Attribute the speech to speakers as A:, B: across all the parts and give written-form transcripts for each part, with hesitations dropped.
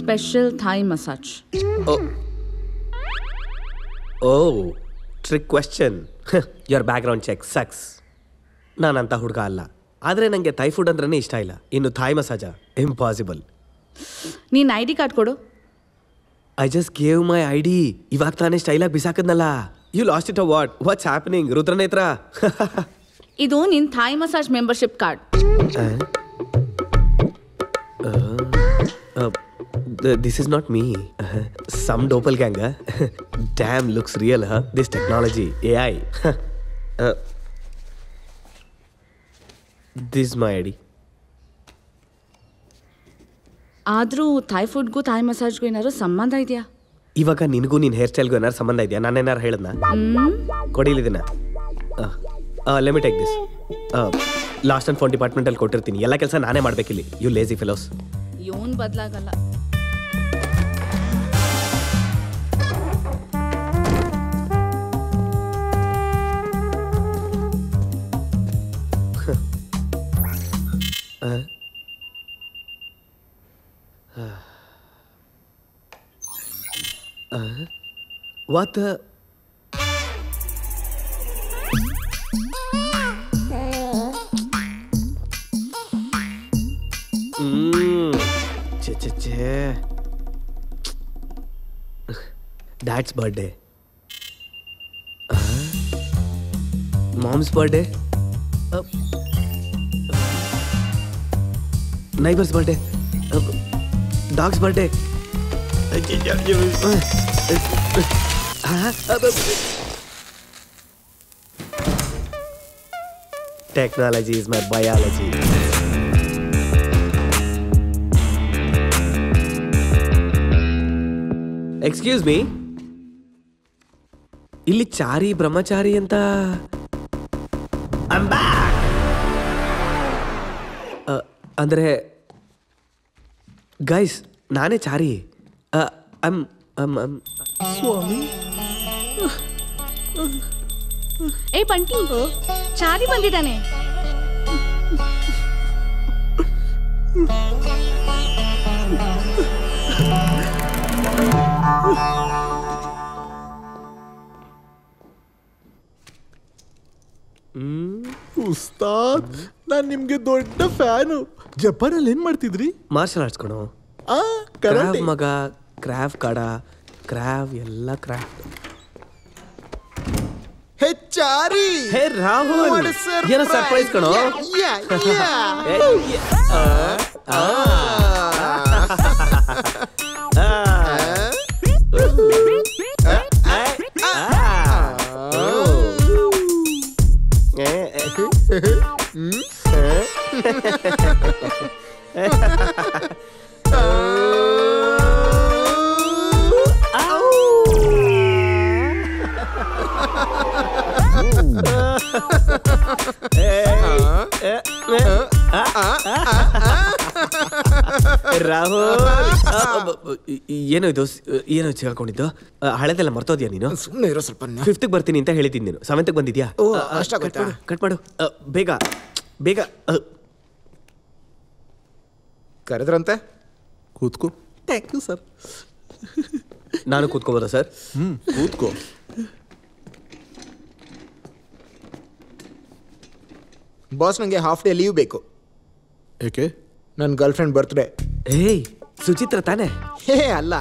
A: Special Thai massage.
B: Oh trick question. Your background check sucks. ನಾನಂತ ಹುಡುಗ ಅಲ್ಲ, ಆದರೆ ನನಗೆ ಥೈ ಫುಡ್ ಅಂದ್ರೇ ಇಷ್ಟ ಇಲ್ಲ. ಇನ್ನು ಥಾಯ್ ಮಸಾಜ ಇಂಪಾಸಿಬಲ್.
A: ನೀನು ID ಕಾರ್ಡ್ ಕೊಡು.
B: I just gave my ID. ಇವಾಗ ತಾನೇ ಸ್ಟೈಲಾಗಿ ಬಿಸಾಕದ್ನಲ್ಲ. You lost it uh what's happening Rudranetra?
A: ಇದು ನಿನ್ನ Thai massage membership card.
B: This is not me. Some doppelganger. Damn, looks real, huh? This technology, AI. This is my ID.
A: ಆದರೂ Thai ಫುಡ್ಗೂ Thai ಮಸಾಜ್ಗೂ ಏನಾದ್ರು ಸಂಬಂಧ ಇದೆಯಾ?
B: ಇವಾಗ ನಿನಗೂ ನಿನ್ನ ಹೇರ್ ಸ್ಟೈಲ್ಗೂ ಏನಾರು ಸಂಬಂಧ ಇದೆಯಾ? ನಾನೇನಾರು ಹೇಳಿದ್ನ? ಕೊಡಿಲಿದ್ದೀನ. Let me take this. Lost and found ಡಿಪಾರ್ಟ್ಮೆಂಟಲ್ಲಿ ಕೊಟ್ಟಿರ್ತೀನಿ. ಎಲ್ಲ ಕೆಲಸ ನಾನೇ ಮಾಡಬೇಕಿಲ್ಲಿ. You lazy fellows.
A: ಇವನು ಬದಲಾಗಲ್ಲ.
B: What the? Dad's birthday. Mom's birthday. Neighbor's birthday. Dog's birthday. Technology is my biology. Excuse me. ಇಲ್ಲಿ ಚಾರಿ ಬ್ರಹ್ಮಚಾರಿ ಅಂತ ಅಂದ್ರೆ ಗೈಸ್ ನಾನೇ ಚಾರಿ.
C: ಸ್ವಾಮಿ.
A: ಏ ಪಂಟಿ, ಚಾರಿ ಬಂದಿದ್ದಾನೆ.
C: ಉಸ್ತಾದ್, ನಾನ್ ನಿಮ್ಗೆ ದೊಡ್ಡ ಫ್ಯಾನು. ಜಪಾನಲ್ಲಿ ಏನ್ ಮಾಡ್ತಿದ್ರಿ?
B: ಮಾರ್ಷಲ್ ಆರ್ಟ್ಸ್ ಕಣೋ. ಮಗ ಕ್ರಾಫ್ ಕಡ ಕ್ರಾಫ್ ಎಲ್ಲ ಕ್ರಾಫ್ಟ್.
C: ಹೆಚ್ಚಾರಿ.
B: ಹೇ ರಾಹುಲ್, ಏನೋ ಸರ್ಪ್ರೈಸ್ ಕಣೋ. ರಾಹುಲ್, ಏನೋ ಇದು, ಏನೋ ಸಿಗಾಕೊಂಡಿದ್ದು? ಹಳೆದೆಲ್ಲ ಮರ್ತೋದ್ಯಾ ನೀನು?
C: ಸುಮ್ಮನೆ ಇರೋ ಸ್ವಲ್ಪ.
B: 5th ಬರ್ತೀನಿ ಅಂತ ಹೇಳಿದ್ದೀನಿ ನೀನು. 7th ಬಂದಿದ್ಯಾ? ಕಟ್ ಮಾಡು ಬೇಗ ಬೇಗ.
C: ಕರೆದ್ರಂತೆ? ಕೂತ್ಕೋ. Thank you sir.
B: ನಾನು ಕೂತ್ಕೋಬೋದಾ ಸರ್?
C: ಕೂತ್ಕೋ. ಬಾಸ್, ನನಗೆ ಹಾಫ್ ಡೇ ಲೀವ್ ಬೇಕು. ಏಕೆ? ನನ್ನ ಗರ್ಲ್ ಫ್ರೆಂಡ್ ಬರ್ತ್ಡೇ.
B: ಏಯ್, ಸುಚಿತ್ರ ತಾನೆ?
C: ಹೇ ಅಲ್ಲ,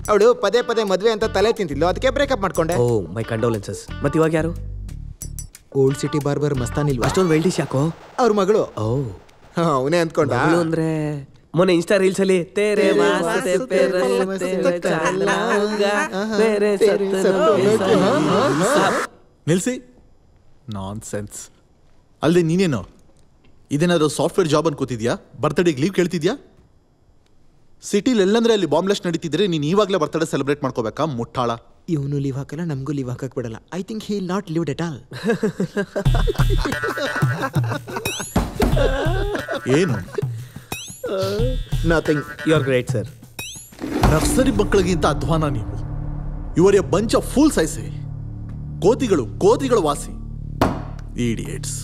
C: ಅವಳು ಪದೇ ಪದೇ ಮದುವೆ ಅಂತ ತಲೆ ತಿಂತಿದ್ಲು, ಅದಕ್ಕೆ ಬ್ರೇಕಪ್ ಮಾಡ್ಕೊಂಡೆ.
B: ಓ ಮೈ ಕಂಡೋಲೆನ್ಸಸ್. ಮತ್ತೆ ಇವಾಗ ಯಾರು?
C: ಓಲ್ಡ್ ಸಿಟಿ ಬಾರ್ಬರ್ ಮಸ್ತಾನ್ ಇಲ್ವಾ?
B: ಅಷ್ಟೊಂದು ವೆಲ್ಡಿಶ್ ಯಾಕೋ?
C: ಅವ್ರ ಮಗಳು.
B: ಓ
C: ಅವನೇ ಅಂದ್ಕೊಂಡ.
B: ಅಂದ್ರೆ ಮೊನ್ನೆ ಇನ್ಸ್ಟಾ ರೀಲ್ಸ್ ಅಲ್ಲಿ ತೇರೆ ವಾಸ್ತೆ
D: ನಿಲ್ಸಿ. ನಾನ್ ಸೆನ್ಸ್. ಅಲ್ಲದೆ ನೀನೇನೋ ಇದೇನಾದ್ರು ಸಾಫ್ಟ್ವೇರ್ ಜಾಬ್ ಅನ್ಕೋತಿದ್ಯಾ? ಬರ್ತ್ಡೇಗೆ ಲೀವ್ ಕೇಳ್ತಿದ್ಯಾ? ಸಿಟಿಲಿ ಎಲ್ಲಂದ್ರೆ ಅಲ್ಲಿ ಬಾಂಬ್ಲೆಸ್ಟ್ ನಡೀತಿದ್ರೆ ನೀನು ಇವಾಗಲೇ ಬರ್ತ್ಡೇ ಸೆಲೆಬ್ರೇಟ್ ಮಾಡ್ಕೋಬೇಕಾ ಮುಟ್ಟಾಳ?
C: ಇವನು ಲೀವ್ ಹಾಕಲ್ಲ, ನಮಗೂ ಲೀವ್ ಹಾಕಕ್ ಬಿಡಲ್ಲ. I think he not leaved at all.
D: ಏನು?
C: Nothing.
B: You are great sir.
D: Nursery ಮಕ್ಕಳಿಗಿಂತ ಅಧ್ವಾನ ನೀವು. ಇವರ್ ಎ ಬಂಚ್ ಆಫ್ ಫೂಲ್ಸ್ ಐಸೆ. ಕೋತಿಗಳು ವಾಸಿ. ಇಡಿಯಟ್ಸ್.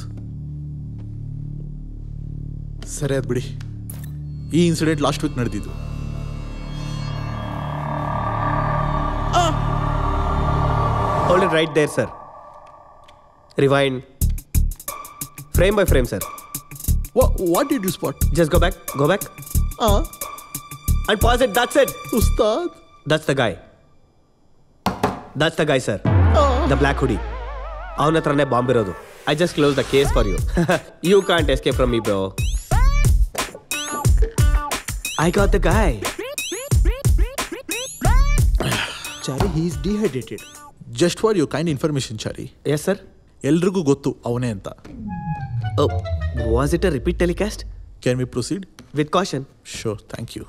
D: ಸರಿ ಅದ್ ಬಿಡಿ. ಈ ಇನ್ಸಿಡೆಂಟ್ ಲಾಸ್ಟ್ ವೀಕ್ ನಡೆದಿದ್ದು.
B: Hold it right there, sir. Rewind. Frame by frame, sir.
D: What did you spot?
B: Just go back. Go back. And pause it. That's it.
D: Ustad.
B: That's the guy. That's the guy, sir. The black hoodie. ಅವನ ಹತ್ರನೇ bomb ಇರೋದು. I just closed the case for you. You can't escape from me, bro. I got the guy.
C: Chari, he is dehydrated.
D: Just for your kind information, Chari.
B: Yes, sir.
D: ಎಲ್ರಿಗೂ ಗೊತ್ತು ಅವನೇ ಅಂತ.
B: Oh, was it a repeat telecast?
D: Can we proceed?
B: With caution.
D: Sure, thank you.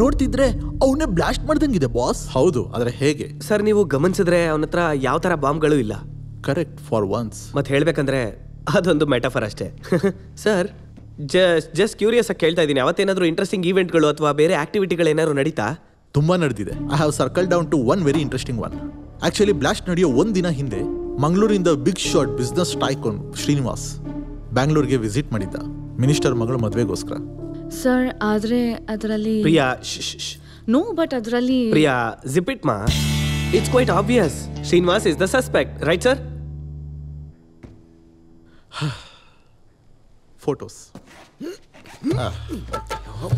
D: ನೋಡ್ತಿದ್ರೆ ಅವನೇ blast ಮಾಡ್ದಂಗಿದೆ boss. ಹೌದು, ಆದ್ರೆ ಹೇಗೆ?
B: Sir, ನೀವು ಗಮನಿಸಿದ್ರೆ ಅವನ ಹತ್ರ ಯಾವ ಥರ ಬಾಂಬ್ಗಳು ಇಲ್ಲ.
D: Correct for ones.
B: ಮತ್ತೆ ಹೇಳ್ಬೇಕಂದ್ರೆ ಅದೊಂದು ಮೆಟಾಫರ್ ಅಷ್ಟೇ. ಸರ್, ಜಸ್ಟ್ ಕ್ಯೂರಿಯಸ್ ಆಗಿ ಕೇಳ್ತಾ ಇದ್ದೀನಿ, ಅವತ್ತೇನಾದರೂ ಇಂಟ್ರೆಸ್ಟಿಂಗ್ ಈವೆಂಟ್ಗಳು ಅಥವಾ ಬೇರೆ ಆಕ್ಟಿವಿಟಿಗಳು ಏನಾದ್ರು ನಡೀತಾ?
D: ತುಂಬಾ ನಡೆದಿದೆ. I have circle down to one very interesting one. Actually blast ನಡೆಯೋ ಒಂದಿನ ಹಿಂದೆ ಮಂಗಳೂರಿಂದ big shot business tycoon Srinivas ಬ್ಯಾಂಗ್ಳೂರ್ಗೆ ವಿಸಿಟ್ ಮಾಡಿದ್ದ ಮಿನಿಸ್ಟರ್ ಮಗಳ ಮದುವೆಗೋಸ್ಕರ.
A: ಸರ್, ಆದರೆ ಅದರಲ್ಲಿ
B: ಪ್ರಿಯಾ,
A: ನೋ, ಬಟ್ ಅದರಲ್ಲಿ
B: ಪ್ರಿಯಾ, ಜಿಪ್ ಇಟ್ ಮಾ. It's quite obvious. Srinivas is the suspect, right sir?
D: Photos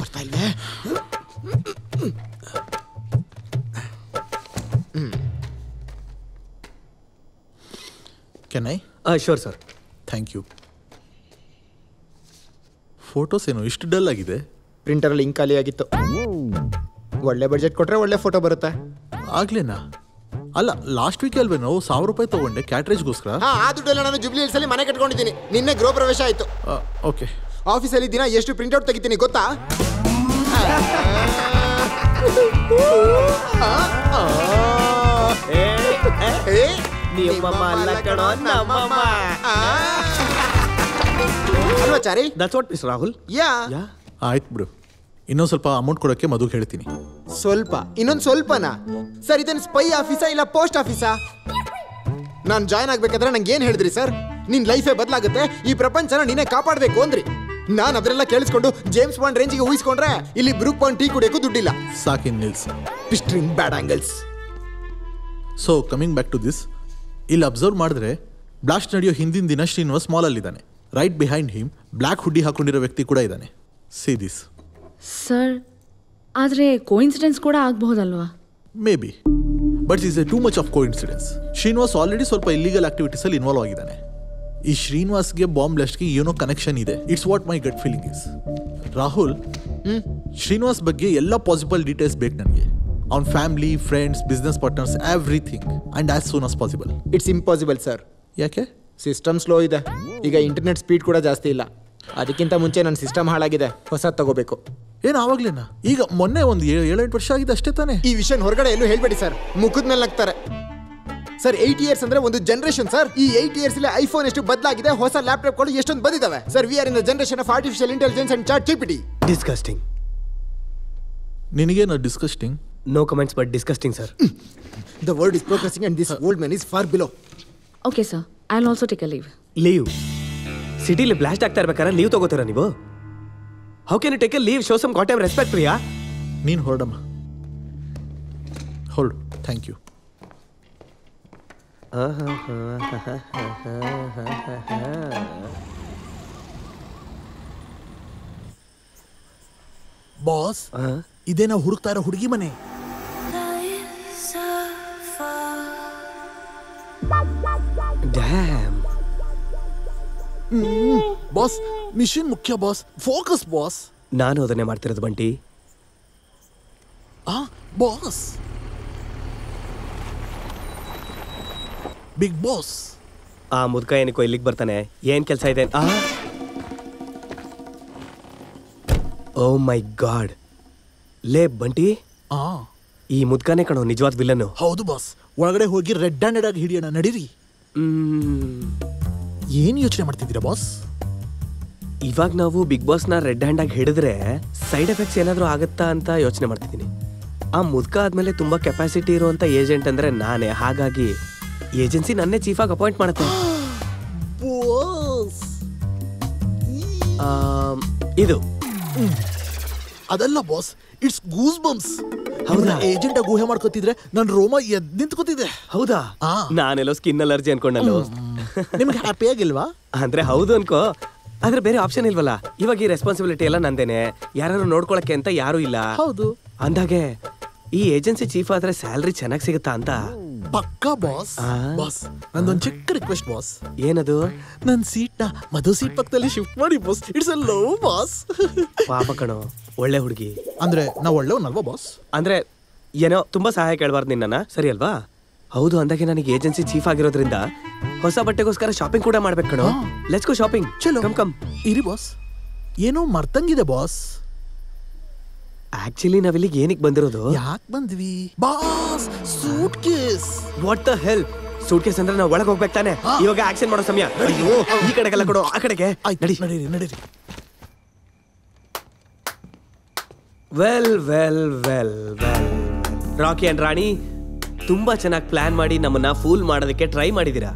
C: ಬರ್ತಾ ಇಲ್ವೇ?
D: Can I?
B: Sure sir.
D: Thank you. Photos ಏನು ಇಷ್ಟು ಡಲ್ ಆಗಿದೆ?
C: ಪ್ರಿಂಟರಲ್ಲಿ ಇಂಕ್ ಖಾಲಿ ಆಗಿತ್ತು. ಒಳ್ಳೆ ಬಡ್ಜೆಟ್ ಕೊಟ್ರೆ ಒಳ್ಳೆ ಫೋಟೋ ಬರುತ್ತೆ.
D: ಆಗ್ಲೇನಾ? ಅಲ್ಲ, ಲಾಸ್ಟ್ ವೀಕ್ ಅಲ್ವೇನೋ 1,000 ರೂಪಾಯಿ ತಗೊಂಡೆ ಕ್ಯಾಟ್ರೇಜ್ಗೋಸ್ಕರ.
C: ಆ ದುಡ್ಡೆಲ್ಲ ನಾನು ಜುಬ್ಲಿ ಹಿಲ್ಸಲ್ಲಿ ಮನೆ ಕಟ್ಕೊಂಡಿದ್ದೀನಿ. ನಿನ್ನೆ ಗೃಹ ಪ್ರವೇಶ ಆಯ್ತು.
D: ಓಕೆ.
C: ಆಫೀಸಲ್ಲಿ ದಿನ ಎಷ್ಟು ಪ್ರಿಂಟ್ಔಟ್ ತೆಗಿತೀನಿ ಗೊತ್ತಾ? ಅಲ್ವಾ Chari?
B: That's what miss Rahul.
C: Yeah.
D: ಆಯ್ತು ಬಿಡು, ಇನ್ನೊಂದು ಸ್ವಲ್ಪ ಅಮೌಂಟ್ ಕೊಡೋಕ್ಕೆ ಮಧುಗೆ ಹೇಳ್ತೀನಿ.
C: ಸ್ವಲ್ಪ? ಇನ್ನೊಂದು ಸ್ವಲ್ಪನಾ? ಸರ್, ಇದೇನು ಸ್ಪೈ ಆಫೀಸಾ ಇಲ್ಲ ಪೋಸ್ಟ್ ಆಫೀಸಾ? ನಾನು ಜಾಯ್ನ್ ಆಗ್ಬೇಕಾದ್ರೆ ನಂಗೆ ಏನು ಹೇಳಿದ್ರಿ ಸರ್? ನಿನ್ ಲೈಫೇ ಬದಲಾಗುತ್ತೆ, ಈ ಪ್ರಪಂಚನ ನೀನೇ ಕಾಪಾಡಬೇಕು ಅಂದ್ರಿ. ನಾನು ಅದರೆಲ್ಲ ಕೇಳಿಸ್ಕೊಂಡು ಜೇಮ್ಸ್ ಬಾಂಡ್ ರೇಂಜಿಗೆ ಊಹಿಸ್ಕೊಂಡ್ರೆ ಇಲ್ಲಿ ಬ್ರೂಕ್ ಪಾಯಿಂಟ್ ಟೀ ಕುಡಿಯೋಕ್ಕೂ ದುಡ್ಡಿಲ್ಲ.
D: ಸಾಕಿನ್ ನಿಲ್ಸ್.
C: ಪಿಸ್ಟ್ರಿಂಗ್ bad angles.
D: So coming back to this, ಇಲ್ಲಿ ಅಬ್ಸರ್ವ್ ಮಾಡಿದ್ರೆ ಬ್ಲಾಸ್ಟ್ ನಡೆಯೋ ಹಿಂದಿನ ದಿನ ಶ್ರೀನಿವಾಸ್ ಮಾಲಲ್ಲಿದ್ದಾನೆ. Right behind him black hoodie ಹಾಕೊಂಡಿರೋ ವ್ಯಕ್ತಿ ಕೂಡ ಇದ್ದಾನೆ. See this.
A: ಸರ್, ಆದರೆ ಕೋಇನ್ಸಿಡೆನ್ಸ್ ಕೂಡ ಆಗಬಹುದಲ್ವಾ?
D: Maybe, but is a too much of coincidence. Srinivas already ಸ್ವಲ್ಪ ಇಲ್ಲಿಗಲ್ ಆಕ್ಟಿವಿಟೀಸಲ್ಲಿ ಇನ್ವಾಲ್ವ್ ಆಗಿದ್ದಾನೆ. ಈ ಶ್ರೀನಿವಾಸ್ಗೆ ಬಾಂಬ್ ಬ್ಲಾಸ್ಟ್ಗೆ ಏನೋ ಕನೆಕ್ಷನ್ ಇದೆ. It's what my gut feeling is. Rahul, Srinivas ಬಗ್ಗೆ ಎಲ್ಲ ಪಾಸಿಬಲ್ ಡೀಟೇಲ್ಸ್ ಬೇಕು ನನಗೆ. ಅವನ family, friends, business partners, everything, and as soon as possible.
C: It's impossible sir.
D: ಯಾಕೆ?
C: ಸಿಸ್ಟಮ್ ಸ್ಲೋ ಇದೆ. ಈಗ ಇಂಟರ್ನೆಟ್ ಸ್ಪೀಡ್ ಕೂಡ ಜಾಸ್ತಿ ಇಲ್ಲ. ಅದಕ್ಕಿಂತ ಮುಂಚೆ ನನ್ನ ಸಿಸ್ಟಮ್ ಹಾಳಾಗಿದೆ, ಹೊಸದು ತಗೋಬೇಕು.
D: ಏನು ಆವಾಗ್ಲೇನಾ? ಈಗ ಮೊನ್ನೆ ಒಂದು 7-8 ವರ್ಷ ಆಗಿದೆ ಅಷ್ಟೇ ತಾನೇ?
C: ಈ ವಿಷಯ ಹೊರಗಡೆ ಎಲ್ಲೂ ಹೇಳ್ಬೇಡಿ ಸರ್, ಮುಖದ ಮೇಲೆ ನಗ್ತಾರೆ ಸರ್. 8 ಇಯರ್ಸ್ ಅಂದ್ರೆ ಒಂದು ಜನರೇಷನ್ ಸರ್. ಈ 8 ಇಯರ್ಸ್ ಅಲ್ಲಿ ಐಫೋನ್ ಎಷ್ಟು ಬದಲಾಗಿದೆ, ಹೊಸ ಲ್ಯಾಪ್ಟಾಪ್ಗಳು ಎಷ್ಟೊಂದು ಬಂದಿದ್ದಾವೆ sir. We are in the generation of artificial intelligence and ChatGPT.
B: Disgusting.
D: ನಿನಗೇನು disgusting?
B: No comments but disgusting sir.
C: The world is progressing and this old man is far below.
A: Okay sir, I will also take a leave.
B: Leave? ಸಿಟಿಲಿ blast ಆಗ್ತಾ ಇರ್ಬೇಕಾದ್ರೆ leave ತಗೋತೀರಾ ನೀವು? How can you take a leave? Show some got time respect Priya.
D: ನೀನು ಹೊರಡಮ್ಮ. ಹೊರಡು. Thank you. Boss, ಇದೇ ನಾವು ಹುಡುಕ್ತಾ ಇರೋ ಹುಡುಗಿ ಮನೆ.
B: ಡ್ಯಾಮ್.
D: ಬಾಸ್, ಮಿಷನ್ ಮುಖ್ಯ ಬಾಸ್. Focus boss.
B: ನಾನು ಅದನ್ನೇ ಮಾಡ್ತಿರೋದು ಬಂಟಿ.
D: Boss, big boss.
B: ಆ ಮುದ್ಕ ಏನಕ್ಕೋ ಇಲ್ಲಿಗೆ ಬರ್ತಾನೆ? ಏನ್ ಕೆಲಸ ಇದೆ? ಓ ಮೈ ಗಾಡ್. ಲೇ ಬಂಟಿ, ಈ ಮುದ್ಕನೇ ಕಣೋ ನಿಜವಾದ ವಿಲ್ಲನ್ನು.
D: ಹೌದು ಬಾಸ್. ಒಳಗಡೆ ಹೋಗಿ ರೆಡ್ ಹ್ಯಾಂಡೆಡ್ ಆಗಿ ಹಿಡಿಯೋಣ, ನಡೀರಿ. ಏನ್ ಯೋಚನೆ ಮಾಡ್ತಿದ್ದೀರಾ ಬಾಸ್?
B: ಇವಾಗ ನಾವು ಬಿಗ್ ಬಾಸ್ನ ರೆಡ್ ಹ್ಯಾಂಡ್ ಆಗಿ ಹಿಡಿದ್ರೆ ಸೈಡ್ ಎಫೆಕ್ಟ್ಸ್ ಏನಾದರೂ ಆಗುತ್ತಾ ಅಂತ ಯೋಚನೆ ಮಾಡ್ತಿದ್ದೀನಿ. ಆ ಮುದ್ಕ ಆದ್ಮೇಲೆ ತುಂಬಾ ಕೆಪಾಸಿಟಿ ಇರುವಂತ ಏಜೆಂಟ್ ಅಂದ್ರೆ ನಾನೇ. ಹಾಗಾಗಿ ಏಜೆನ್ಸಿ ನನ್ನೇ ಚೀಫ್ ಆಗಿ ಅಪಾಯಿಂಟ್ ಮಾಡುತ್ತೆ. ಇದು
D: ಅದಲ್ಲ ಬಾಸ್, ಇಟ್ಸ್ ಗೂಸ್ ಬಂಪ್ಸ್.
B: ಹೌದಾ?
D: ಏಜೆಂಟ್ ಆಗಿ ಊಹೆ ಮಾಡ್ಕೋತಿದ್ರೆ ನನ್ ರೋಮ ಎದ್ ನಿಂತ್ಕೋತಿದೆ.
B: ಹೌದಾ?
D: ಆ.
B: ನಾನೆಲ್ಲೋ ಸ್ಕಿನ್ ಅಲರ್ಜಿ ಅನ್ಕೊಂಡಲ್ಲೋ.
D: ನಿಮ್ಗೆ ಹ್ಯಾಪಿ ಆಗಿಲ್ವಾ?
B: ಅಂದ್ರೆ ಹೌದು ಅನ್ಕೋ, ಆದ್ರೆ ಬೇರೆ ಆಪ್ಷನ್ ಇಲ್ವಲ್ಲ. ಇವಾಗ ಈ ರೆಸ್ಪಾನ್ಸಿಬಿಲಿಟಿ ಎಲ್ಲ ನಂದೇನೆ, ಯಾರು ನೋಡ್ಕೊಳಕ್ಕೆ ಅಂತ ಯಾರು ಇಲ್ಲ.
D: ಹೌದು.
B: ಅಂದಾಗೆ ಈ ಏಜೆನ್ಸಿ ಚೀಫ್ ಆದ್ರೆ ಸ್ಯಾಲ್ರಿ ಚೆನ್ನಾಗಿ ಸಿಗುತ್ತಾ ಅಂತ.
D: ಪಕ್ಕಾ ಬಾಸ್. ಬಾಸ್ ನಂದೊಂದು ಚಿಕ್ಕ ರಿಕ್ವೆಸ್ಟ್ ಬಾಸ್.
B: ಏನದು?
D: ನನ್ ಸೀಟ್ ನ ಮಧು ಸೀಟ್ ಪಕ್ಕದಲ್ಲಿ ಶಿಫ್ಟ್ ಮಾಡಿ boss. It's a love boss.
B: ಪಾಪ ಕಣೋ, ಒಳ್ಳೆ ಹುಡುಗಿ.
D: ಅಂದ್ರೆ ನಾವ್ ಒಳ್ಳೆವನಲ್ವಾ ಬಾಸ್?
B: ಅಂದ್ರೆ ಏನೋ ತುಂಬಾ ಸಹಾಯ ಕೇಳಬಾರ್ದು ನಿನ್ನ, ಸರಿ ಅಲ್ವಾ? ಹೌದು, ಅಂದಾಗೆ ನನಗೆ ಏಜೆನ್ಸಿ ಚೀಫ್ ಆಗಿರೋದ್ರಿಂದ ಹೊಸ ಬಟ್ಟೆಗೋಸ್ಕರ ಶಾಪಿಂಗ್ ಕೂಡ ಮಾಡ್ಬೇಕು ಕಣೋ. Let's go shopping.
D: ಚಲೋ
B: ಕಮ್ ಕಮ್.
D: ಇರಿ ಬಾಸ್, ಏನೋ ಮರ್ತಂಗಿದೆ ಬಾಸ್.
B: ಆಕ್ಚುಲಿ ನಾವಿಲ್ಲಿಗೆ ಏನಕ್ಕೆ ಬಂದಿರೋದು?
D: ಯಾಕೆ ಬಂದ್ವಿ boss? Suitcase.
B: What the hell? Suitcase ಅಂದ್ರೆ ನಾವು ಒಳಗೆ ಹೋಗ್ಬೇಕು ತಾನೆ? ಇವಾಗ ಆಕ್ಷನ್ ಮಾಡೋ ಸಮಯ. ಅಯ್ಯೋ, ಈ ಕಡೆಗೆಲ್ಲ ಕೊಡು, ಆ ಕಡೆಗೆ ನಡಿ.
D: ನಡೀರಿ ನಡೀರಿ.
B: Well well well well Rocky and Rani, ತುಂಬಾ ಚೆನ್ನಾಗಿ ಪ್ಲಾನ್ ಮಾಡಿ ನಮ್ಮನ್ನ ಫೂಲ್ ಮಾಡೋದಕ್ಕೆ ಟ್ರೈ ಮಾಡಿದೀರಾ.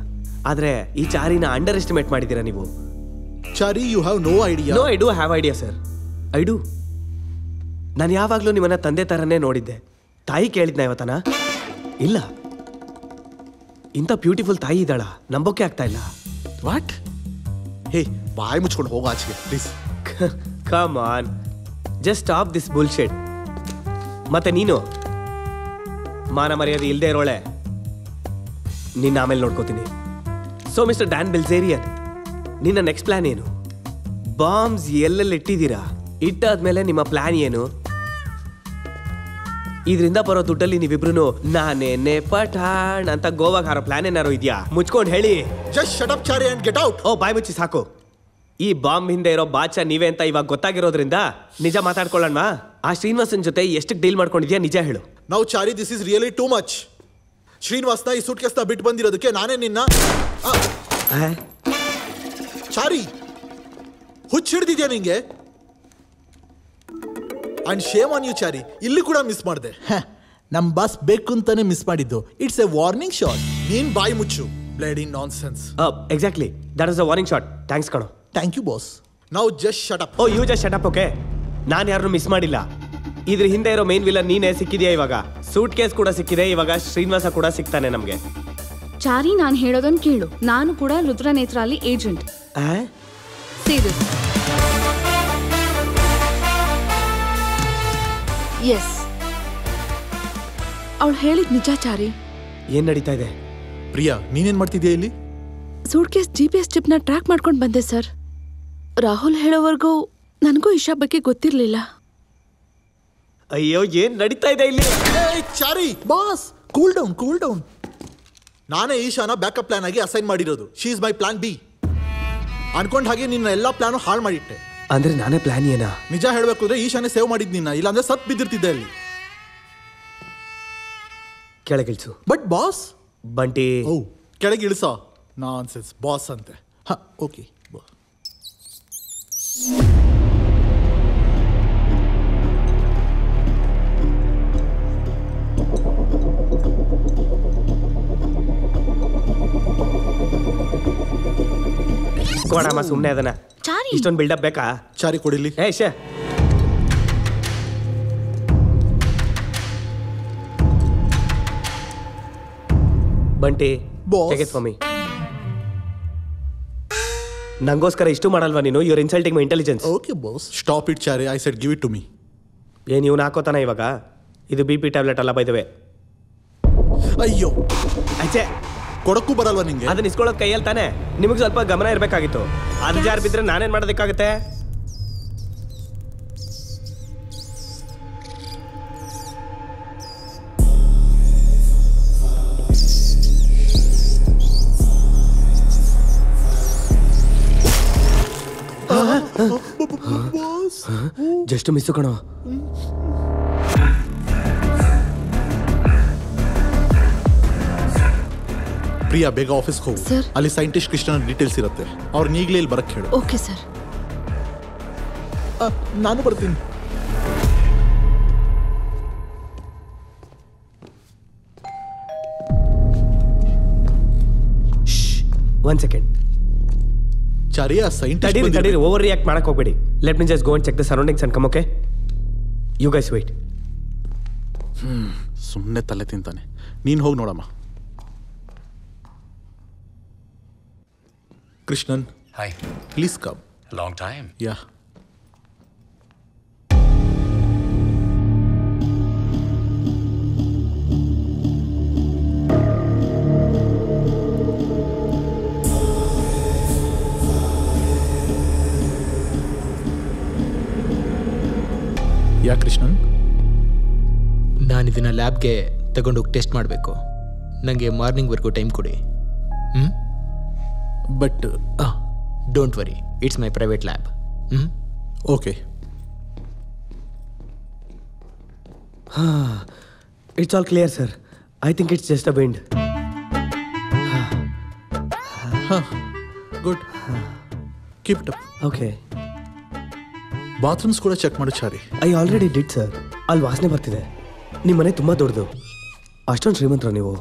B: ಆದ್ರೆ ಈ ಚಾರಿನ ಅಂಡರ್ ಎಸ್ಟಿಮೇಟ್ ಮಾಡಿದೀರಾ ನೀವು.
D: Chari, you have no idea.
B: No, I do have idea sir, I do. ನಾನು ಯಾವಾಗ್ಲೂ ನಿಮ್ಮನ್ನ ತಂದೆ ತರನೇ ನೋಡಿದ್ದೆ. ತಾಯಿ ಕೇಳಿದ್ನ ಇವತ್ತನ? ಇಲ್ಲ. ಇಂಥ ಬ್ಯೂಟಿಫುಲ್ ತಾಯಿ ಇದ್ದಾಳ, ನಂಬೋಕೆ ಆಗ್ತಾ ಇಲ್ಲ.
D: ವಾಟ್? ಹೇ, ಬಾಯಿ ಮುಚ್ಕೊಂಡು ಹೋಗೋ ಆಚೆಗೆ please.
B: Come on, just stop this bullshit. ಮತ್ತೆ ನೀನು ಮಾನ ಮರ್ಯಾದೆ ಇಲ್ಲದೆ ಇರೋಳೆ, ನಿನ್ನ ಆಮೇಲೆ ನೋಡ್ಕೋತೀನಿ. ಸೊ ಮಿಸ್ಟರ್ ಡ್ಯಾನ್ ಬಿಲ್ಝೇರಿಯನ್, ನಿನ್ನ ನೆಕ್ಸ್ಟ್ ಪ್ಲಾನ್ ಏನು? ಬಾಂಬ್ಸ್ ಎಲ್ಲೆಲ್ಲಿ ಇಟ್ಟಿದ್ದೀರಾ? ಇಟ್ಟಾದ್ಮೇಲೆ ನಿಮ್ಮ ಪ್ಲಾನ್ ಏನು? ಇದರಿಂದ ಬರೋ ದುಡ್ಡಲ್ಲಿ ನೀವಿಬ್ರು ನಾನೇನೆ ಪಠಾಣ್ ಅಂತ ಗೋವಾಗೆ ಹಾರೋ ಪ್ಲಾನ್ ಏನಾರು ಇದೆಯಾ? ಮುಚ್ಕೊಂಡು ಹೇಳಿ.
D: Just shut up Chari and get out.
B: ಓ, ಬಾಯ್ ಮುಚ್ಚಿ ಸಾಕು. ಈ ಬಾಂಬ್ ಹಿಂದೆ ಇರೋ ಬಾಚಾ ನೀವೇ ಅಂತ ಇವಾಗ ಗೊತ್ತಾಗಿರೋದ್ರಿಂದ ನಿಜ ಮಾತಾಡ್ಕೊಳ್ಳೋಣ. ಆ ಶ್ರೀನಿವಾಸನ್ ಜೊತೆ ಎಷ್ಟು ಡೀಲ್ ಮಾಡ್ಕೊಂಡಿದ್ಯಾ ನಿಜ ಹೇಳು.
D: ನಾವು Chari, this is really too much. ಶ್ರೀನಿವಾಸ್ನ ಈ ಸೂಟ್ ಕೇಸ್ನ ಬಿಟ್ಟು ಬಂದಿರೋದಕ್ಕೆ ನಾನೇ ನಿನ್ನ ಚಾರಿ ಹುಚ್ಚ ಹಿಡ್ದಿದ್ಯಾ ನಿಂಗೆ? And shame on you Chari, ಇಲ್ಲಿ ಕೂಡ ಮಿಸ್ ಮಾಡಿದೆ. ನಮ್ ಬಾಸ್ ಬೇಕು ಅಂತಾನೆ ಮಿಸ್ ಮಾಡಿದ್ದು. It's a warning shot. ನೀನ್ ಬಾಯಿ ಮುಚ್ಚು. Bloody nonsense.
B: Exactly, that is a warning shot. Thanks ಕಣೋ.
D: Thank you boss. ನಾವು just shut up.
B: Oh, you just shut up. Okay, ನಾನು ಯಾರನ್ನು ಮಿಸ್ ಮಾಡಿಲ್ಲ. ಇದ್ರ ಹಿಂದೆ ಇರೋ ಮೇನ್ ವಿಲನ್ ನೀನೇ ಸಿಕ್ಕಿದ್ಯಾ. ಇವಾಗ ಸೂಟ್ ಕೇಸ್ ಕೂಡ ಸಿಕ್ಕಿದೆ, ಇವಾಗ ಶ್ರೀನಿವಾಸ ಕೂಡ ಸಿಗ್ತಾನೆ ನಮ್ಗೆ.
A: ಚಾರಿ, ನಾನು ಹೇಳೋದನ್ನ ಕೇಳು. ನಾನು ಕೂಡ ರುದ್ರನೇತ್ರಾಲಿ ಏಜೆಂಟ್. ಎಸ್, ಅವಳು ಹೇಳಿದ್ ನಿಜ ಚಾರಿ.
B: ಏನ್ ನಡೀತಾ ಇದೆ?
D: ಪ್ರಿಯಾ, ನೀನೇನ್ ಮಾಡ್ತಿದ್ಯಾ ಇಲ್ಲಿ?
A: ಸೂಟ್ ಕೇಸ್ GPS ಚಿಪ್ನ ಟ್ರ್ಯಾಕ್ ಮಾಡ್ಕೊಂಡು ಬಂದೆ ಸರ್. ರಾಹುಲ್ ಹೇಳೋವರೆಗೂ ನನಗೂ ಇಶಾ ಬಗ್ಗೆ ಗೊತ್ತಿರ್ಲಿಲ್ಲ.
B: ಅಯ್ಯೋ, ಏನ್ ನಡೀತಾ ಇದೆ ಇಲ್ಲಿ?
D: Chari boss, cool down cool down. ನಾನೇ ಈಶಾನ ಬ್ಯಾಕಪ್ ಪ್ಲಾನ್ ಆಗಿ ಅಸೈನ್ ಮಾಡಿರೋದು. She is my plan B. ಅನ್ಕೊಂಡ್ ಹಾಗೆ ನಿನ್ನ ಎಲ್ಲಾ ಪ್ಲಾನು ಹಾಳು ಮಾಡಿಟ್ಟೆ.
B: ಅಂದ್ರೆ ನಾನೇ ಪ್ಲಾನ್ ಏನಾ?
D: ನಿಜ ಹೇಳ್ಬೇಕು ಅಂದ್ರೆ ಈಶಾನೆ ಸೇವ್ ಮಾಡಿದ್ ನಿನ್ನ, ಇಲ್ಲಾಂದ್ರೆ ಸತ್ ಬಿದ್ದಿರ್ತಿದ್ದೆ ಅಲ್ಲಿ.
B: ಕೆಳಗಿಳಿಸು.
D: But boss.
B: ಬಂಟಿ.
D: ಓ, ಕೆಳಗೆ ಇಳಿಸ. ನಾನ್ಸೆನ್ಸ್ ಬಾಸ್ ಅಂತೆ. ಹ, ಓಕೆ.
B: ಕೊಡಮ್ಮ ಸುಮ್ಮನೆ ಅದನ್ನ.
A: ಚಾರಿ,
B: ಇಷ್ಟೊಂದು ಬಿಲ್ಡಪ್ ಬೇಕಾ?
D: ಚಾರಿ ಕೊಡಿಲಿ.
B: ಏ ಶೇ, Bunty,
D: Boss.
B: Take it for me. ನಂಗೋಸ್ಕರ ಇಷ್ಟು ಮಾಡಲ್ವಾ ನೀನು? Your insulting my intelligence.
D: Okay boss. Stop it Chari, I said give it to me.
B: ಏನ್ ಇವ್ನು ಹಾಕೋತಾನ ಇವಾಗ? ಇದು BP ಟ್ಯಾಬ್ಲೆಟ್ ಅಲ್ಲ ಬೈದವೆ.
D: ಅಯ್ಯೋ,
B: ಅಚ್ಚೆ,
D: ಕೊಡಕ್ಕೂ ಬರಲ್ವಾ ನಿಂಗೆ?
B: ಅದನ್ನ ಇಸ್ಕೊಳ್ಳೋದು ಕೈಯಲ್ಲಿ ತಾನೆ. ನಿಮಗೆ ಸ್ವಲ್ಪ ಗಮನ ಇರಬೇಕಾಗಿತ್ತು. ಅದು ಜಾರ್ ಬಿದ್ರೆ ನಾನೇನ್ ಮಾಡೋದಕ್ಕಾಗುತ್ತೆ? ಜಸ್ಟ್ ಮಿಸ್ಸು ಕಣೋ.
D: ಪ್ರಿಯಾ, ಬೇಗ ಆಫೀಸ್ಗೆ ಹೋಗು.
A: Sir.
D: ಅಲ್ಲಿ ಸೈಂಟಿಸ್ಟ್ ಕೃಷ್ಣನ ಡೀಟೇಲ್ಸ್ ಇರುತ್ತೆ. ಅವ್ರನ್ನ ಈಗಲೇ ಇಲ್ಲಿ ಬರಕ್ಕೆ ಹೇಳು.
A: Okay sir.
D: ನಾನು ಬರ್ತೀನಿ.
B: One second.
D: ಚಾರಿ, ಆ ಸೈಂಟಿಸ್ಟ್
B: ತಡೀರಿ, ಓವರ್ ರಿಯಾಕ್ಟ್ ಮಾಡಕ್ ಹೋಗ್ಬೇಡಿ. Let me just go and check the surroundings and come. Okay, you guys wait.
D: ಸುಮ್ಮನೆ ತಲೆ ತಿಂತಾನೆ. ನೀನು ಹೋಗಿ ನೋಡಮ್ಮ. Krishnan,
E: Hi.
D: Please come.
E: Long time.
D: Yeah. Yeah Krishnan?
F: ನಾನು ಇದನ್ನು ಲ್ಯಾಬ್ಗೆ ತಗೊಂಡೋಗಿ ಟೆಸ್ಟ್ ಮಾಡಬೇಕು. ನನಗೆ ಮಾರ್ನಿಂಗ್ವರೆಗೂ ಟೈಮ್ ಕೊಡಿ.
D: But
F: don't worry, it's my private lab.
D: Okay.
B: It's all clear sir. I think it's just a wind.
D: Good, keep it up.
B: Okay.
D: Bathrooms ಕೂಡ check ಮಾಡು Chari.
B: I already did sir. ಅಲ್ಲಿ ವಾಸನೆ ಬರ್ತಿದೆ. ನಿಮ್ಮ ಮನೆ ತುಂಬ ದೊಡ್ಡದು. ಅಷ್ಟೊಂದು ಶ್ರೀಮಂತರ ನೀವು?